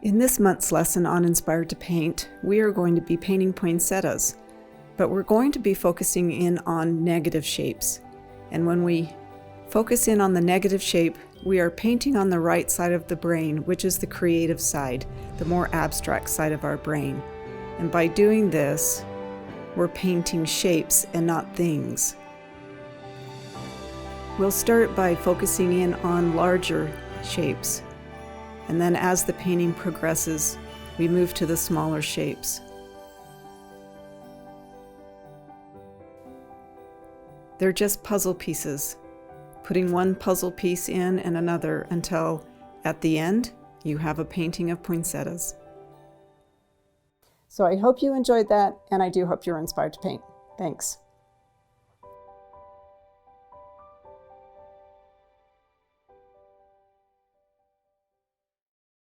In this month's lesson on Inspired to Paint, we are going to be painting poinsettias, but we're going to be focusing in on negative shapes. And when we focus in on the negative shape, we are painting on the right side of the brain, which is the creative side, the more abstract side of our brain. And by doing this, we're painting shapes and not things. We'll start by focusing in on larger shapes. And then as the painting progresses, we move to the smaller shapes. They're just puzzle pieces, putting one puzzle piece in and another until at the end, you have a painting of poinsettias. So I hope you enjoyed that, and I do hope you're inspired to paint. Thanks.